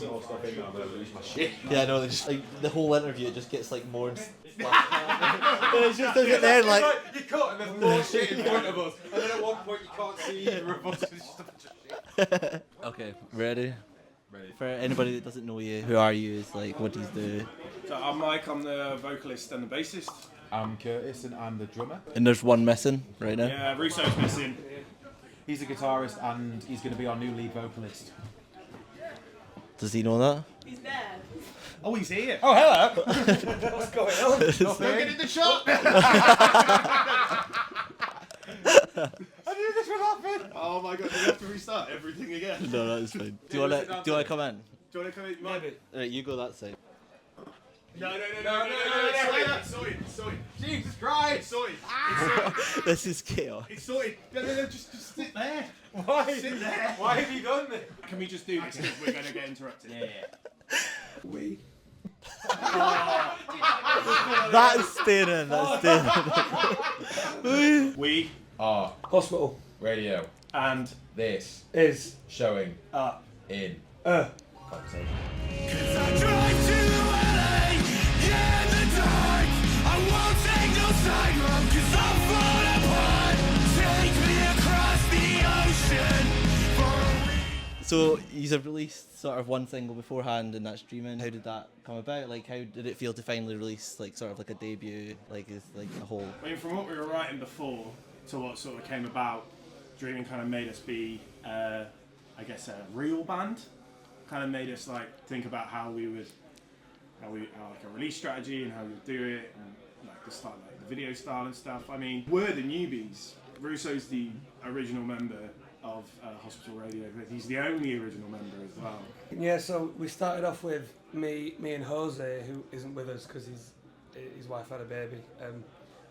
put more stuff in there, I'm going to lose my shit. Yeah, no, just like the whole interview, it just gets like more. And it's just doesn't there like. You cut and there's more shit in front of us, and then at one point you can't see either of us. It's just a bunch of shit. Okay, ready? Ready. For anybody that doesn't know you, who are you? Is like, what do you do? So I'm Mike, I'm the vocalist and the bassist. I'm Curtis and I'm the drummer. And there's one missing right now. Yeah, Russo's missing. He's a guitarist and he's going to be our new lead vocalist. Does he know that? He's there. Oh, he's here. Oh, hello! What's going on? Don't get in the shot! I knew this would happen! Oh my god, do we have to restart everything again? No, that's fine. Do you want to come in? Do you want to come in? Maybe. Right, you go that side. No, sorted. Jesus Christ! Sorted. This is chaos. It's sorted. No, just sit there. Why? Sit there. Why have you done this? Can we just do this because we're going to get interrupted? Yeah. We. That's staying in. That's staying in. We Are hospital radio. and This is showing up in conversation. So you have released sort of one single beforehand, and that's Dreaming. How did that come about? Like, how did it feel to finally release like sort of like a debut? Like, is like a whole. I mean, from what we were writing before to what sort of came about, Dreaming kind of made us be, I guess, a real band. Kind of made us like think about how like a release strategy and how we would do it, and like the style, like the video style and stuff. I mean, we're the newbies. Russo's the original member of Hospital Radio, but he's the only original member as well. Yeah, so we started off with me and Jose, who isn't with us because his wife had a baby.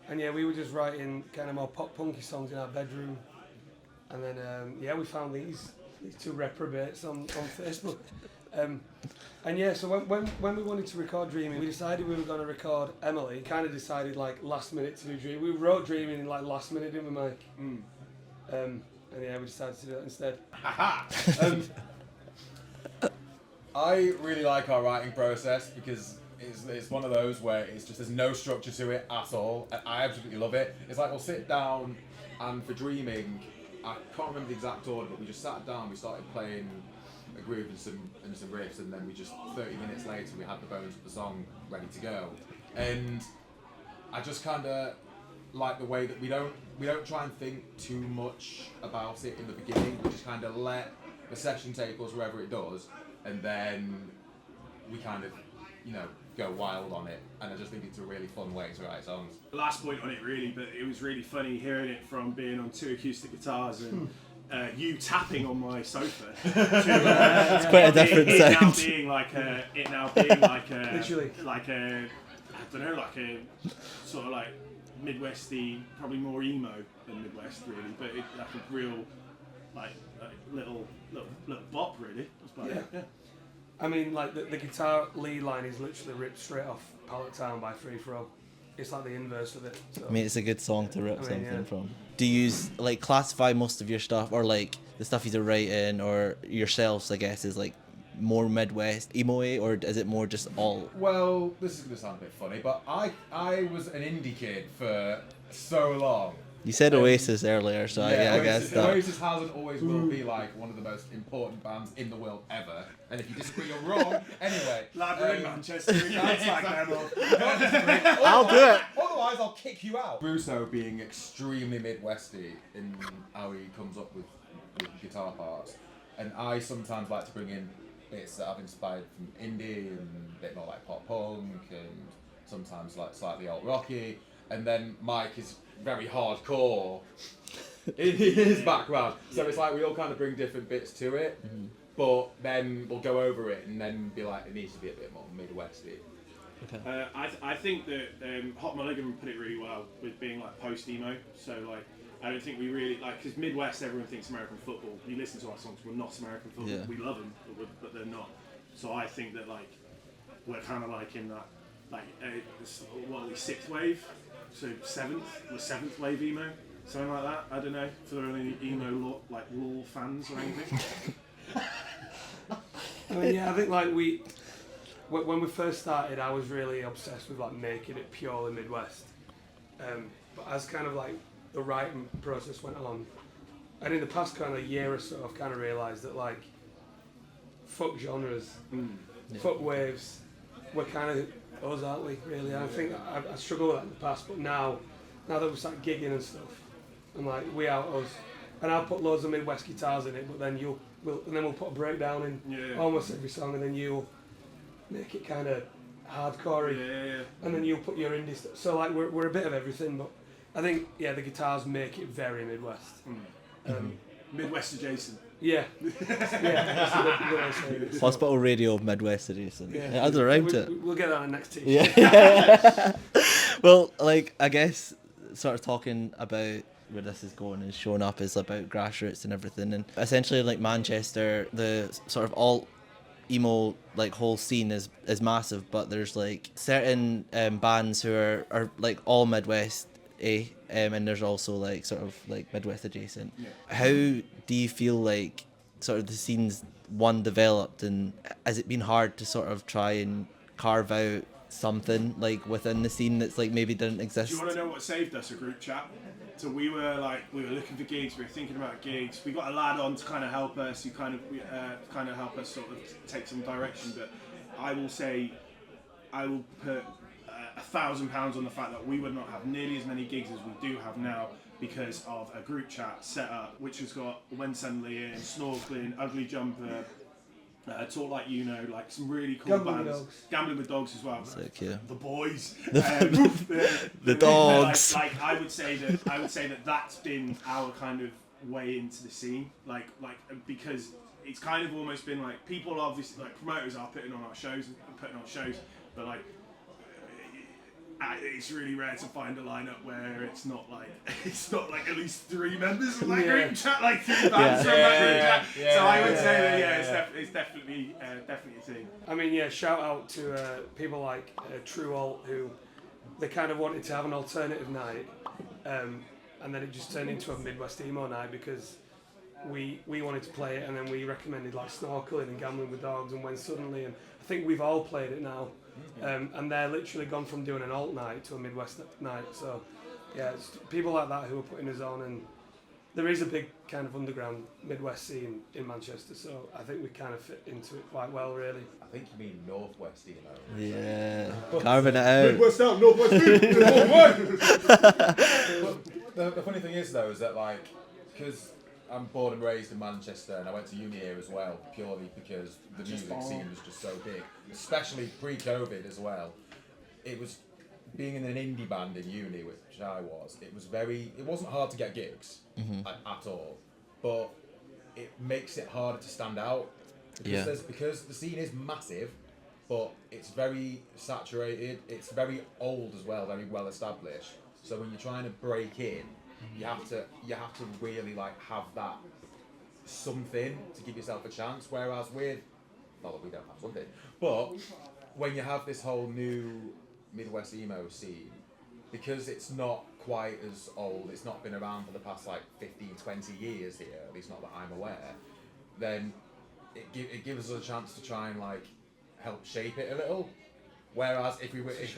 And yeah, we were just writing kind of more pop punky songs in our bedroom. And then we found these two reprobates on Facebook. And yeah, so when we wanted to record Dreaming, we decided we were going to record Emily. Kind of decided like last minute to do Dreaming. We wrote Dreaming in like last minute, didn't we, Mike? And yeah, we decided to do that instead. I really like our writing process because it's one of those where it's just there's no structure to it at all, and I absolutely love it. It's like we'll sit down and for Dreaming, I can't remember the exact order, but we just sat down, we started playing a groove and some riffs, and then we just 30 minutes later we had the bones of the song ready to go. And I just kind of like the way that we don't try and think too much about it in the beginning. We just kind of let the session take us wherever it does, and then we kind of, go wild on it. And I just think it's a really fun way to write songs. Last point on it really, but it was really funny hearing it from being on two acoustic guitars and you tapping on my sofa. It's quite a different sound. It now being like a Literally. like a I don't know, like a sort of like Midwesty, probably more emo than Midwest really, but it, like a real like little bop really. That's about it. Yeah. I mean, like the guitar lead line is literally ripped straight off Pallet Town by Free Throw. It's like the inverse of it. So. I mean, it's a good song to rip something yeah. from. Do you like classify most of your stuff, or like the stuff you're writing, or yourselves, I guess, is like more Midwest emo-y, or is it more just all? Well, this is going to sound a bit funny, but I was an indie kid for so long. You said Oasis earlier, so I guess that. Oasis has and always will be like one of the most important bands in the world ever. And if you disagree, you're wrong. Anyway. Lad, we're in Manchester. That's like them all. I'll do it. Otherwise, I'll kick you out. Russo being extremely Midwesty in how he comes up with guitar parts. And I sometimes like to bring in bits that I've inspired from indie and a bit more like pop punk and sometimes like slightly alt rocky. And then Mike is very hardcore in his background. So it's like we all kind of bring different bits to it, but then we'll go over it and then be like, it needs to be a bit more Midwesty. Okay. I think that Hot Mulligan put it really well with being like post-emo. So like, I don't think we really, like, because Midwest, everyone thinks American football. You listen to our songs, we're not American football. Yeah. We love them, but they're not. So I think that like, we're kind of like in that, like, what are we, sixth wave? So seventh wave emo, something like that. I don't know if there are any emo law fans or anything. I mean, yeah, I think like when we first started, I was really obsessed with like making it purely Midwest. But as kind of like the writing process went on, and in the past kind of year or so, I've kind of realised that like fuck genres, fuck waves, we're kind of us, aren't we? Really, and I think I struggled with that in the past, but now that we start gigging and stuff, I'm like we out us, and I'll put loads of Midwest guitars in it, but then we'll put a breakdown in almost every song, and then you'll make it kind of hardcore, and then you'll put your indie stuff. So like we're a bit of everything, but I think the guitars make it very Midwest. Midwest adjacent. Yeah, that's a good way of saying it. Hospital Radio Midwest edition. Yeah. I don't around it. We'll get that on the next t-shirt. Yeah. Well, like I guess sort of talking about where this is going and showing up is about grassroots and everything, and essentially like Manchester, the sort of alt emo like whole scene is massive, but there's like certain bands who are like all Midwest and there's also like sort of like Midwest adjacent. How do you feel like sort of the scene's developed, and has it been hard to sort of try and carve out something like within the scene that's like maybe didn't exist? Do you want to know what saved us? A group chat. So we were looking for gigs, we were thinking about gigs. We got a lad on to kind of help us, who kind of help us sort of take some direction. But I will put £1,000 on the fact that we would not have nearly as many gigs as we do have now because of a group chat set up, which has got When Suddenly In, Snorkeling, Ugly Jumper, Talk Like You Know, like some really cool bands. Gambling with Dogs as well. Sick, yeah. The Boys. The Dogs. Like I would say that that's been our kind of way into the scene. Like because it's kind of almost been like people obviously like promoters are putting on shows, but like it's really rare to find a lineup where it's not like at least 3 members of that group chat, like 3 bands from that group chat. So I would say that it's definitely a thing. I mean, shout out to people like True Alt, who they kind of wanted to have an alternative night, and then it just turned into a Midwest emo night because we wanted to play it, and then we recommended like Snorkeling and Gambling with Dogs and When Suddenly, and I think we've all played it now. And they're literally gone from doing an alt night to a Midwest night. So, yeah, it's people like that who are putting us on, and there is a big kind of underground Midwest scene in Manchester. So I think we kind of fit into it quite well, really. I think you mean Northwest, you know. Yeah, carving it out. Midwest out, Northwest But the funny thing is though, is that like, because I'm born and raised in Manchester, and I went to uni here as well, purely because the music scene was just so big, especially pre-COVID as well. It was being in an indie band in uni, which I was. It wasn't hard to get gigs at all, but it makes it harder to stand out because the scene is massive, but it's very saturated. It's very old as well, very well established. So when you're trying to break in, you have to really like have that something to give yourself a chance. Whereas we don't have something, but when you have this whole new Midwest emo scene, because it's not quite as old, it's not been around for the past like 15-20 years here, at least not that I'm aware, then it gives us a chance to try and like help shape it a little. Whereas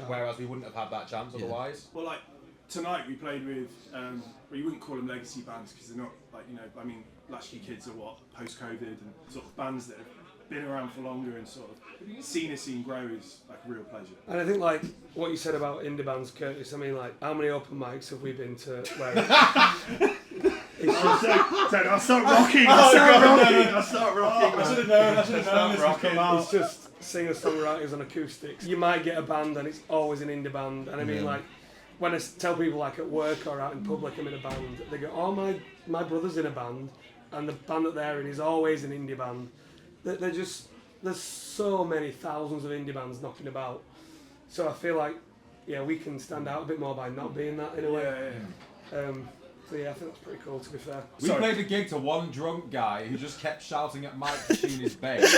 whereas we wouldn't have had that chance otherwise. Well, like tonight we played with, well, you wouldn't call them legacy bands because they're not like, you know, I mean, Latchkey Kids are post-COVID, and sort of bands that have been around for longer and sort of seen a scene grow is like a real pleasure. And I think like what you said about indie bands, Curtis, I mean like how many open mics have we been to where I'll start rocking. I should have known. It's just singer-songwriters on acoustics. You might get a band and it's always an indie band, and I mean like when I tell people like at work or out in public I'm in a band, they go, oh my brother's in a band, and the band that they're in is always an indie band. There's so many thousands of indie bands knocking about, so I feel like we can stand out a bit more by not being that in a way. So I think that's pretty cool, to be fair. We played a gig to one drunk guy who just kept shouting at Mike to tune his bass.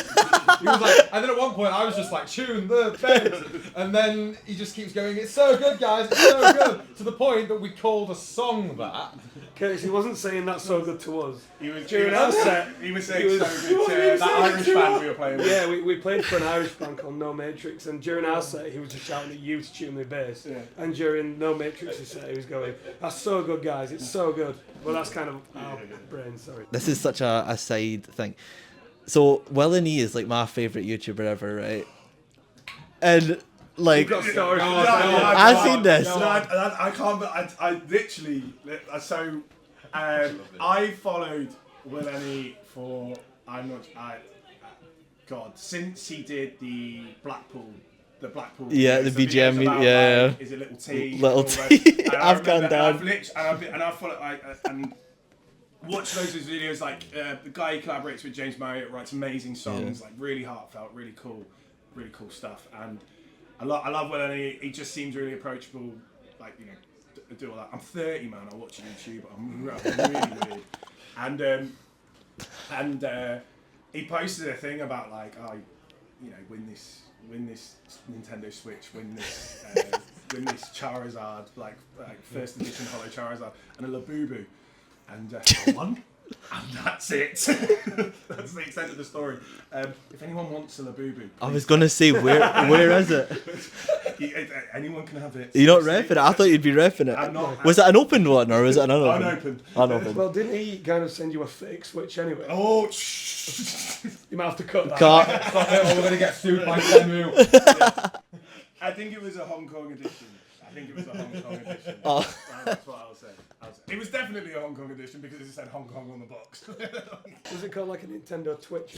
He was like, and then at one one point I was just like, tune the bed, and then he just keeps going, it's so good, guys, it's so good, to the point that we called a song that. Curtis, he wasn't saying that's so good to us. He was During our set, He was saying he was- so he wasn't good even to that saying Irish to band us. we were playing with. Yeah, we played for an Irish band called No Matrix, and during our set he was just shouting at you to tune the bass. Yeah. And during No Matrix's set he was going, that's so good, guys, it's so good. Well, that's kind of our brain, sorry. This is such a side thing. So willne is like my favourite YouTuber ever, right? And like, Got stories. I've seen this. No, I can't. But I literally. So, I followed willne for God, since he did the Blackpool. Yeah, videos, the BGM, videos about, yeah. like, is it Little T? Little all T, those. And I Afghan remember- Dan. And I followed. And watch those of his videos. Like the guy who collaborates with James Marriott, writes amazing songs, like really heartfelt, really cool stuff. And I love willne. He just seems really approachable. Like, you know, do all that. I'm 30, man. I watch YouTube. I'm really weird. And he posted a thing about like, you know, win this Nintendo Switch, win this Charizard, like first edition Holo Charizard, and a Labubu, and I won. And that's it. That's the extent of the story. If anyone wants a Labubu, I was gonna say, where is it? anyone can have it. You're not repping it. I thought you'd be repping it. I'm not. Was it an opened one or was it an unopened? Unopened. Unopened. Well, didn't he kind of send you a fake Switch anyway? Oh, You might have to cut that. Cut. Stop it, or we're going to get sued by Shenmue. I think it was a Hong Kong edition. Oh. That's what I'll say. It was definitely a Hong Kong edition because it said Hong Kong on the box. Was it called like a Nintendo Twitch?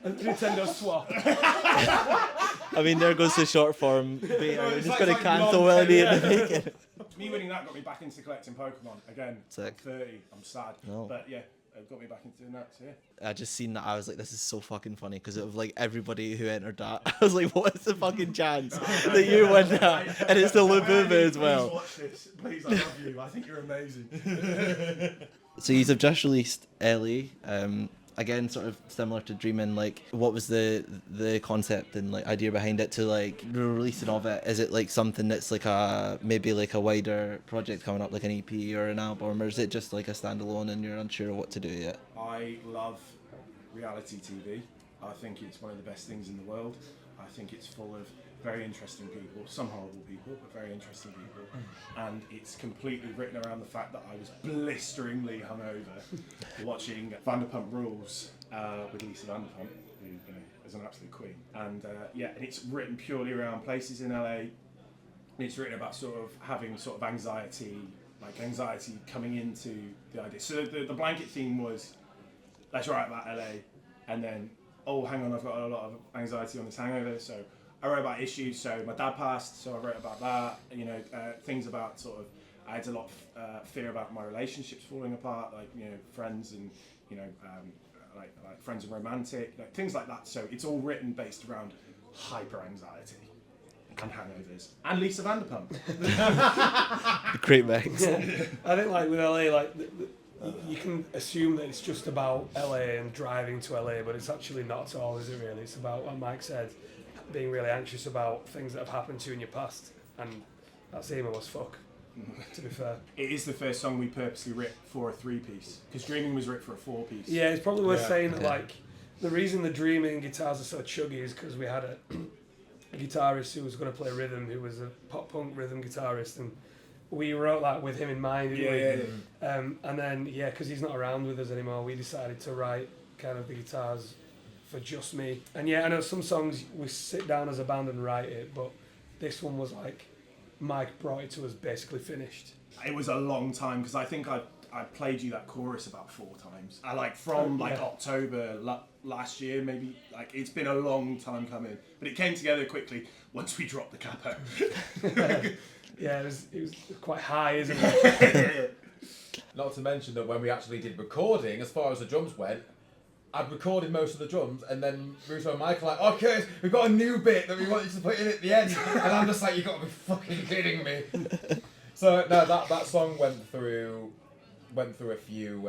A Nintendo Swap. I mean, there goes the short form beta. No, We're it's just like- gonna like cancel long willne in tenure. the making. Me winning that got me back into collecting Pokemon again. Sick. 30. I'm sad. No. But yeah, it got me back into doing that. So yeah. I just seen that. I was like, this is so fucking funny because it was like everybody who entered that. I was like, what is the fucking chance that you win that? And it's the Labubu as well. Please watch this. Please, I love you. I think you're amazing. So you have just released Ellie. Again, sort of similar to Dreamin'. Like, what was the concept and like idea behind it to like the releasing of it? Is it like something that's like maybe like a wider project coming up, like an EP or an album, or is it just like a standalone and you're unsure of what to do yet? I love reality TV. I think it's one of the best things in the world. I think it's full of very interesting people, some horrible people, but very interesting people. And it's completely written around the fact that I was blisteringly hungover watching Vanderpump Rules with Lisa Vanderpump, who, you know, is an absolute queen. And and it's written purely around places in LA. And it's written about sort of having sort of anxiety coming into the idea. So the blanket theme was, let's write about LA, and then, oh, hang on, I've got a lot of anxiety on this hangover, so I wrote about issues. So my dad passed, so I wrote about that. You know, things about sort of, I had a lot of fear about my relationships falling apart, like, you know, friends and, you know, like friends and romantic, like things like that. So it's all written based around hyper anxiety and hangovers and Lisa Vanderpump. Great mix. Yeah. I think like with LA, like you can assume that it's just about LA and driving to LA, but it's actually not at all, is it really? It's about what Mike said, being really anxious about things that have happened to you in your past, and that's emo as fuck, to be fair. It is the first song we purposely writ for a 3-piece, because Dreaming was writ for a 4-piece. Yeah, it's probably worth saying that Yeah. like the reason the Dreaming guitars are so chuggy is because we had a guitarist who was going to play rhythm, who was a pop punk rhythm guitarist, and we wrote that with him in mind. Didn't we? And then because he's not around with us anymore, we decided to write kind of the guitars for just me. And yeah, I know some songs we sit down as a band and write it, but this one was like Mike brought it to us basically finished. It was a long time, because I think I played you that chorus about 4 times. I like from like Yeah. October last year, maybe. Like, it's been a long time coming, but it came together quickly once we dropped the capo. Yeah, it was quite high, isn't it? Not to mention that when we actually did recording, as far as the drums went, I'd recorded most of the drums, and then Russo and Michael were like, okay, we've got a new bit that we want you to put in at the end. And I'm just like, you got to be fucking kidding me. So no, that song went through a few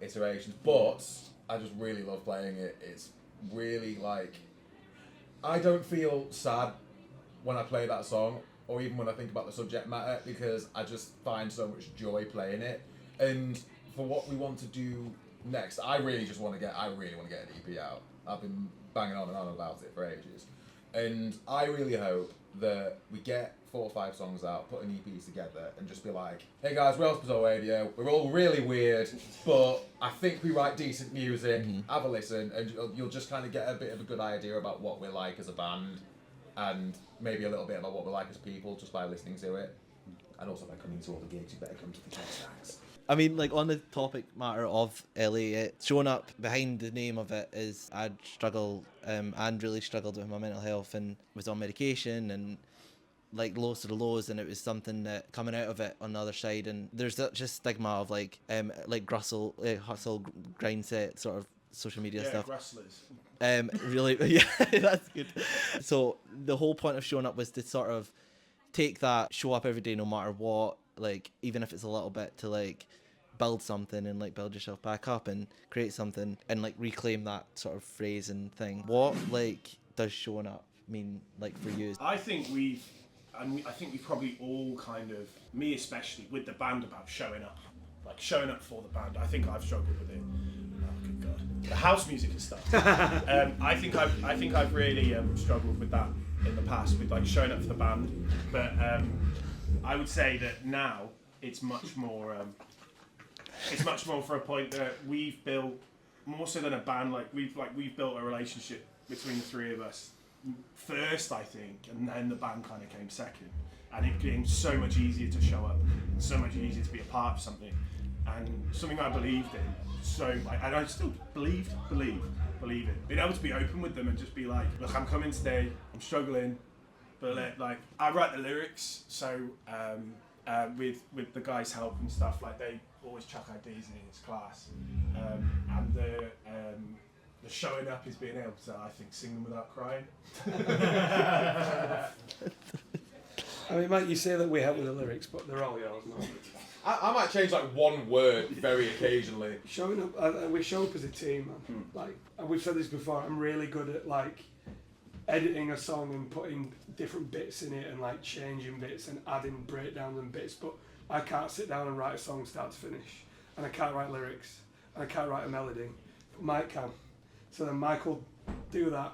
iterations, but I just really love playing it. It's really like, I don't feel sad when I play that song, or even when I think about the subject matter, because I just find so much joy playing it. And for what we want to do next, I really want to get an EP out. I've been banging on and on about it for ages. And I really hope that we get 4 or 5 songs out, put an EP together, and just be like, hey guys, we're Hospital Radio, we're all really weird, but I think we write decent music, have a listen, and you'll just kind of get a bit of a good idea about what we're like as a band, and maybe a little bit about what we're like as people, just by listening to it. And also by coming to all the gigs, you better come to the gigs. I mean, like, on the topic matter of LA, showing up behind the name of it is I'd struggle and really struggled with my mental health and was on medication and like lows to the lows, and it was something that coming out of it on the other side, and there's such a stigma of like hustle, grind set sort of social media stuff. Rustlers. Really, yeah, that's good. So the whole point of showing up was to sort of take that, show up every day no matter what, like even if it's a little bit, to like build something and like build yourself back up and create something and like reclaim that sort of phrase and thing. What like does showing up mean like for you? I think we've probably all kind of, me especially with the band, about showing up for the band. I think I've struggled with it. Oh good god, the house music and stuff. I think I've really struggled with that in the past, with like showing up for the band. But I would say that now it's much more for a point that we've built, more so than a band. We've built a relationship between the three of us first, I think, and then the band kind of came second, and it became so much easier to show up, so much easier to be a part of something, and something I believed in. So, and I still believe it. Being able to be open with them and just be like, look, I'm coming today, I'm struggling, but like I write the lyrics, so with the guys' help and stuff, like they always chuck ideas in his class, and the showing up is being able to, I think, sing them without crying. I mean, Mike, you say that we help with the lyrics, but they're all yours, no? I might change like one word very occasionally. Showing up, we show up as a team, man. Like, and we've said this before, I'm really good at like editing a song and putting different bits in it and like changing bits and adding breakdowns and bits, but I can't sit down and write a song start to finish, and I can't write lyrics, and I can't write a melody, but Mike can. So then Mike will do that,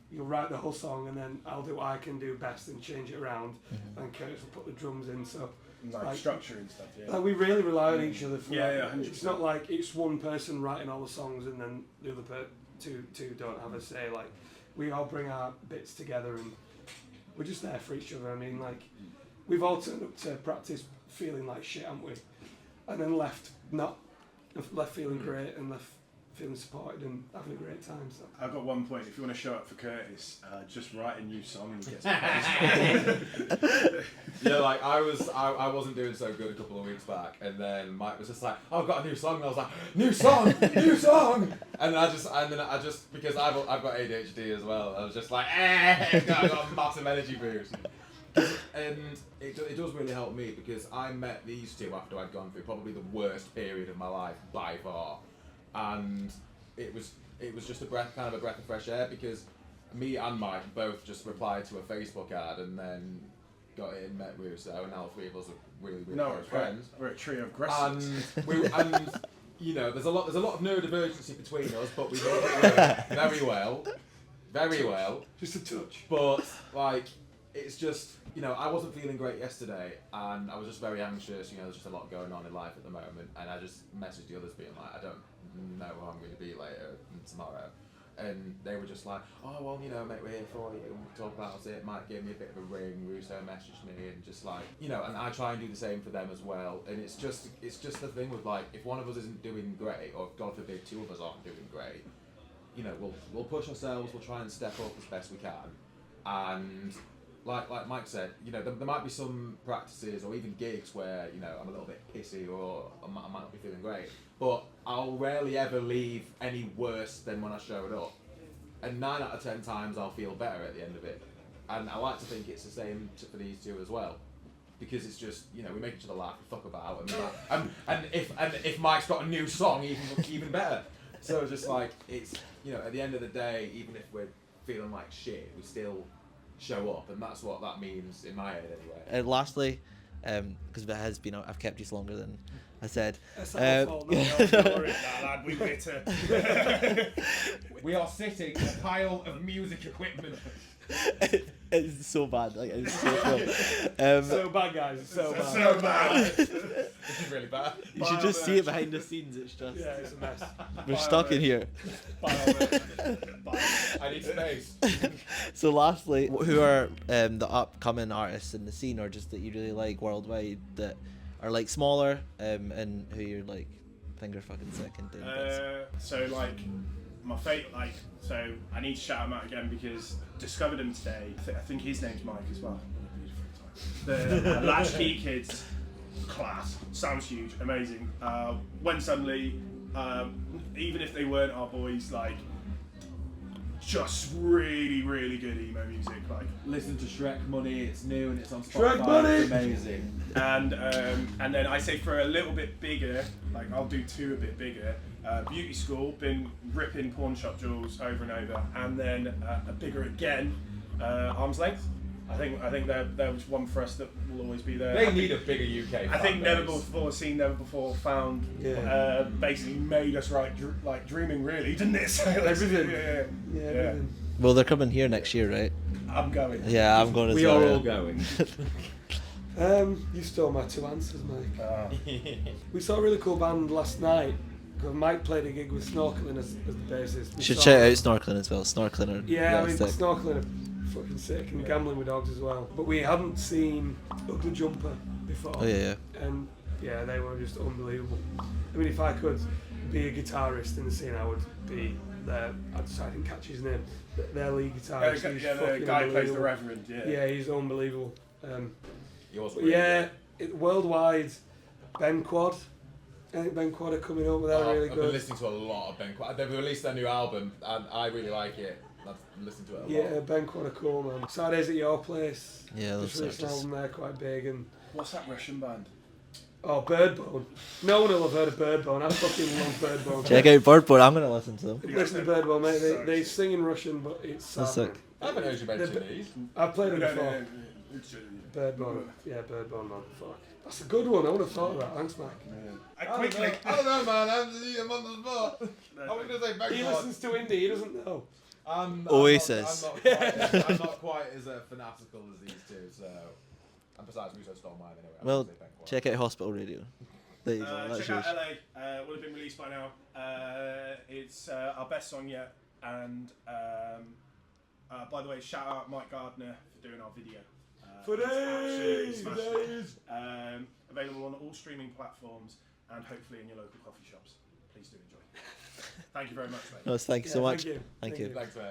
you'll write the whole song, and then I'll do what I can do best and change it around, and Curtis will put the drums in, so like structure and stuff, yeah. Like we really rely on each other for that. 100%. It's not like it's one person writing all the songs and then the other two don't have a say. Like we all bring our bits together and we're just there for each other. I mean, like we've all turned up to practice feeling like shit, haven't we? And then left feeling great and left feeling supported and having a great time. So I've got one point. If you want to show up for Curtis, just write a new song and he gets praised. Yeah, like I wasn't doing so good a couple of weeks back, and then Mike was just like, oh, I've got a new song, and I was like, new song, and I just because I've got ADHD as well, I was just like, I got a massive energy boost. And it does really help me, because I met these two after I'd gone through probably the worst period of my life by far, and it was just a breath of fresh air, because me and Mike both just replied to a Facebook ad and then got in, met Russo, and now the three of us are really close friends. We're a trio of grassroots. And you know, there's a lot of neurodivergency between us, but we know it very well. just a touch. But like, it's just, you know, I wasn't feeling great yesterday, and I was just very anxious. You know, there's just a lot going on in life at the moment, and I just messaged the others being like, I don't know how I'm going to be later and tomorrow. And they were just like, oh, well, you know, mate, we're here for you, and we'll talk about it. Mike gave me a bit of a ring, Russo messaged me, and just like, you know, and I try and do the same for them as well. And it's just the thing with like, if one of us isn't doing great, or God forbid, two of us aren't doing great, you know, we'll push ourselves, we'll try and step up as best we can. And like Mike said, you know, there might be some practices or even gigs where, you know, I'm a little bit pissy or I might not be feeling great, but I'll rarely ever leave any worse than when I showed up. And 9 out of 10 times I'll feel better at the end of it. And I like to think it's the same for these two as well, because it's just, you know, we make each other laugh, we fuck about, and if Mike's got a new song, even better. So just like it's at the end of the day, even if we're feeling like shit, we still show up, and that's what that means in my head anyway. And lastly, because it has been, I've kept you longer than I said. That's our fault, man. Lad, we bitter. We are sitting in a pile of music equipment. It's so bad. Like it's so cool. So bad, guys. It's so bad. So bad. This is really bad. You should just see it behind the scenes. It's just Yeah, it's a mess. we're stuck in here. I need space. So lastly, who are the upcoming artists in the scene, or just that you really like worldwide, that are like smaller, and who you're like finger fucking sick and doing bits? So like my favourite, like, so I need to shout him out again because discovered him today. I think his name's Mike as well. The Latchkey Kids, class, sounds huge, amazing. When suddenly, even if they weren't our boys, like, just really, really good emo music. Like, Listen to Shrek Money. It's new and it's on Spotify. Shrek Money! It's amazing. and then I say for a little bit bigger, like I'll do two a bit bigger. Beauty School, been ripping pawn shop jewels over and over, and then a bigger again, Arm's Length. I think they're one for us that will always be there. They need a bigger UK. I think fan never base. before seen, never before found. Yeah. Basically made us like dreaming, really, didn't it? So, Everything. Yeah. Yeah, everything. Well, they're coming here next year, right? I'm going. Yeah, I'm going as We well. are yeah. all going. You stole my two answers, Mike. We saw a really cool band last night. 'Cause Mike played a gig with Snorkeling as the bassist. We Should saw- shout out Snorkeling as well. Snorkeling are Yeah, I mean, sick. Snorkeling are fucking sick, and Gambling with Dogs as well. But we hadn't seen Ugly Jumper before. Oh yeah, yeah. And yeah, they were just unbelievable. I mean, if I could be a guitarist in the scene, I would be their. I didn't catch his name. Their lead guitarist. He's the fucking guy who plays the unbelievable. Reverend. Yeah, he's unbelievable. He was But really yeah, good. worldwide, Ben Quad. I think Ben Quad are coming up, but they're really I've been good. listening to a lot of Ben Quad. They've released their new album, and I really like it. I've listened to it a lot. Yeah, Ben Quad are cool, man. Saturdays at Your Place. Yeah, those Just released an artists. album there, quite big, and What's that Russian band? oh, Birdbone. No one will have heard of Birdbone. I fucking love Birdbone. Check out Birdboard. I'm gonna listen to them. Listen to Birdbone, mate. They sing in Russian, but it's sad. That's sick. man. I haven't heard you mention The- these. I've played them No, before. no, no, Birdbone. Yeah, Birdbone, man. Fuck. That's a good one. I would have thought of that. Thanks, Mike. I quickly. I don't know, man. I'm on the spot. I was going to say Ben He Quad. listens to indie. He doesn't know. Oasis. I'm not quite as fanatical as these two, so. And besides, Muso stole mine anyway. I'm Well, gonna say Ben Quad. check out Hospital Radio. There you go. That's Check yours. out LA. Would have been released by now. It's our best song yet. And by the way, shout out Mike Gardner for doing our video. For it's absolutely days, smashed it. days. Available on all streaming platforms and hopefully in your local coffee shops. Please do enjoy. Thank you very much, mate. No, thank you so Yeah, much. thank you. Thank you. Thanks, mate.